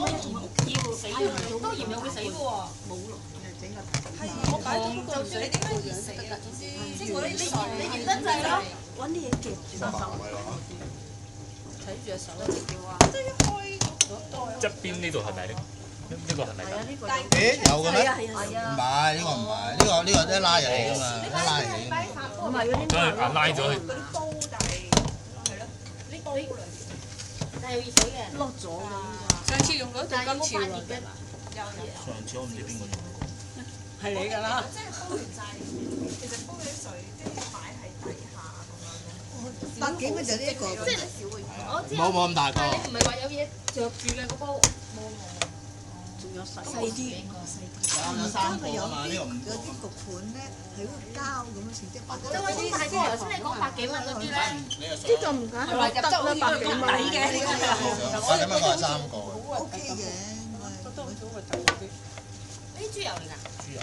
要死喎，多鹽又會死嘅喎。冇咯，整個我擺咗個水，你點樣熱死啊？總之，即係你熱得滯咯，揾啲嘢夾住手。睇住隻手一直叫啊！即係一開側邊呢度係咪呢？呢個係咪？係啊，呢個咦有嘅咩？係啊。唔係呢個唔係，呢個一拉入嚟㗎嘛，一拉嚟嘅。唔係嗰啲。所以拉咗佢。煲但係係咯，呢煲但係要熱水嘅。落咗㗎。上次用嗰條金條啊。上次我唔知邊個用過。係你㗎啦。即係煲完晒，其實煲啲水跟住擺喺底下咁樣。百幾蚊就呢一個，即係你少會。我知。冇咁大個。但係你唔係話有嘢着住嘅個煲。冇。仲有細啲。有三個啊嘛，呢個唔有啲焗盤咧係嗰個膠咁樣成隻白。就係啲大啲，頭先你講百幾蚊嗰啲咧。呢個唔緊係話入得啦，百幾蚊抵嘅。百幾蚊個係三個。 ，O K 嘅。呢啲豬油嚟㗎。豬油。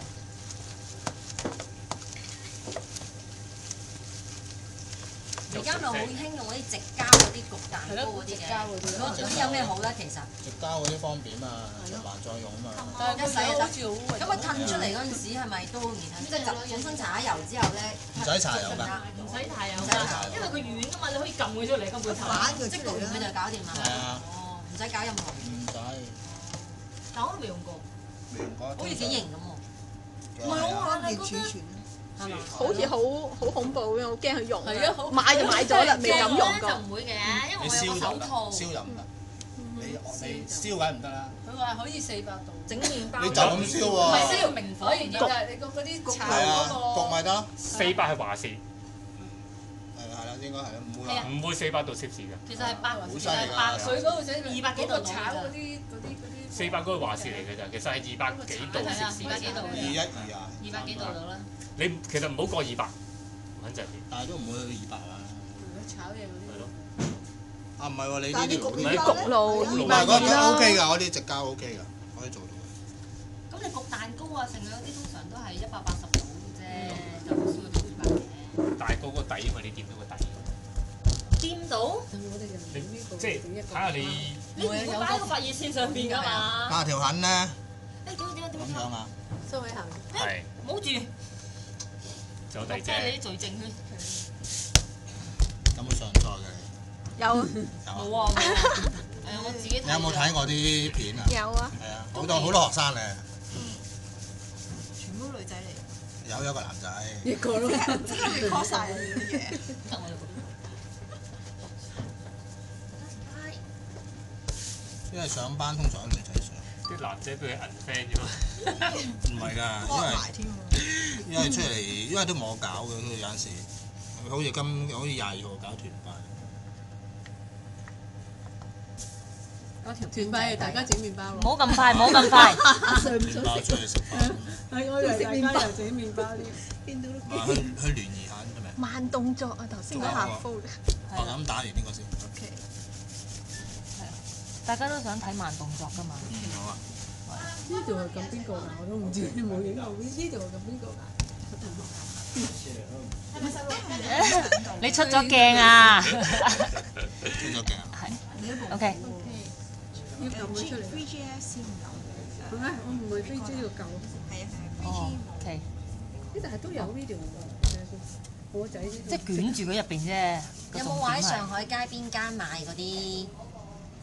而家咪好興用嗰啲直膠嗰啲焗蛋糕嗰啲嘅，嗰啲有咩好咧？其實直膠嗰啲方便啊，循環再用啊嘛。一洗就得。咁佢褪出嚟嗰陣時係咪都好易褪？即係本身搽咗油之後咧，唔使搽油㗎。唔使太油㗎，因為佢軟㗎嘛，你可以撳佢出嚟，根本即係焗完佢就搞掂啦。係啊。哦，唔使搞任何。唔使。但我都未用過。未用過。好似幾型咁喎。唔係我話你儲存。好似好恐怖咁，我驚佢溶。係啊，買就買咗啦，未敢用過。就唔會嘅，因為我有個手套。燒就唔得，你燒梗唔得啦。佢話可以400度整麵包。你就咁燒喎。唔係需要明火可以就係你個嗰啲炒係啊，嗰個。焗咪得。 400係華氏，係啦，應該係啦，唔會話。唔會400度攝氏㗎。其實係百，好犀利㗎。白水嗰度寫200幾度炒嗰啲。 400嗰個華氏嚟嘅咋，其實係200幾度攝氏。 200幾度。 21、22。 200幾度到啦。你其實唔好過200，穩陣啲。但係都唔會去200啦。炒嘢嗰啲。係咯。啊唔係喎，你呢但係你啲焗麵包焗爐唔係200嗰啦。 OK 㗎，我啲直膠 OK 㗎，可以做到。咁你焗蛋糕啊，剩嗰啲通常都係180度啫，就好少會到200嘅。但係嗰個底，因為你掂到個底。掂到？你即係睇下你。你唔會擺喺個發熱線上邊㗎嘛？下條痕咧誒點咁樣啊？蘇偉恒。係。唔好住。就第即係你啲罪證圈。有冇上菜嘅？有。冇啊！我自己睇。你有冇睇我啲片啊？有啊。係啊，好多學生咧。全部女仔嚟。有一個男仔。一個咯，真係 call 曬你啲嘢。因為上班通常都女仔上。啲男仔俾佢 unfriend 咗。唔係㗎，因為出嚟，因為都冇我搞嘅，佢有陣時，好似22號搞團拜。團拜大家整麵包喎。唔好咁快，唔好咁快。麵包出去食飯。係我以為大家又整麵包添。邊度都去聯誼下係咪？慢動作啊！頭先嗰下 full。我咁打完呢個先。OK。大家都想睇慢動作㗎嘛。好啊。呢度係撳邊個㗎？我都唔知，冇影到。呢度係撳邊個㗎？你出咗鏡啊？出咗鏡。係。OK。要撳佢出嚟。VGS 先有。係咩？我唔係飛機要撳。係啊係啊。哦，OK。呢度係都有 video 㗎，我仔即係捲住佢入邊啫。有冇話喺上海街邊間買嗰啲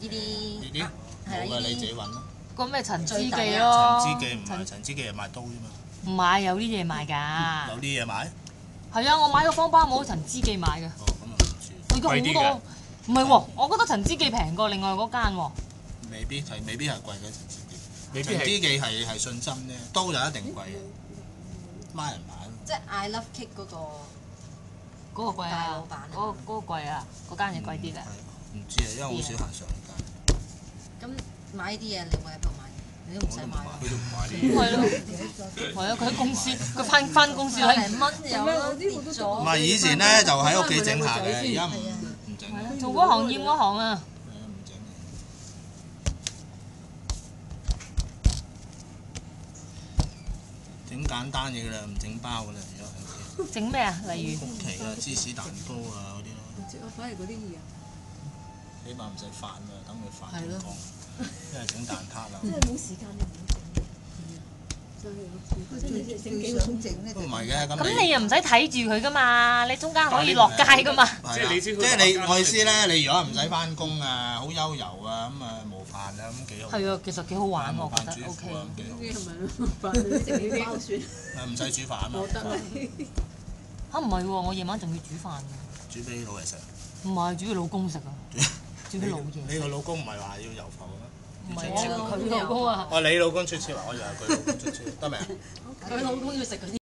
呢啲？呢啲係啦，冇㗎，你呢啲自己揾咯。個咩陳之記陳咯？之記唔係陳之記係賣刀啫嘛。唔買有啲嘢賣㗎。有啲嘢買？係啊，我買個方包冇陳之記買嘅。哦，咁啊唔知。佢好多。唔係喎，我覺得陳之記平過另外嗰間喎。未必係貴嘅陳之記。未必陳之記係信心啫，刀就一定貴嘅。孖人版。即係 I Love Cake 嗰個。嗰個貴啊大老闆啊！嗰個貴啊，嗰間嘢貴啲咧。唔知啊，因為好少行上街。咁買呢啲嘢，你會喺邊度買？你都唔使買喎。佢都唔買呢啲。係咯，係啊！佢喺公司，佢翻公司喺。零蚊有啦，跌咗。唔係以前咧就喺屋企整下嘅，而家唔整。做嗰行厭嗰行啊！唔整。整簡單嘢啦，唔整包噶啦，而家喺屋企。整咩啊？例如。曲奇啊、芝士蛋糕啊嗰啲咯。我反而嗰啲易啊。起碼唔使發啊，等佢發係咯乾。一係整蛋撻啦。真係冇時間就唔好最想整咧都唔係嘅，咁你又唔使睇住佢噶嘛，你中間可以落街噶嘛。即係你知即係你我意思咧，你如果唔使翻工啊，好悠遊啊，咁啊無煩啊，咁幾好。係啊，其實幾好玩我覺得無飯煮 OK。苦啊，幾好。係咪咯？飯食啲包算。唔使煮飯啊嘛。嚇唔係喎，我夜晚仲要煮飯㗎。煮俾老爺食。唔係煮俾老公食啊，煮俾老爺。你個老公唔係話要油浮嘅咩？唔係啊，佢老公啊。哦，你老公出超啊？我以為佢老公出超，得未啊？佢老公要食嗰啲。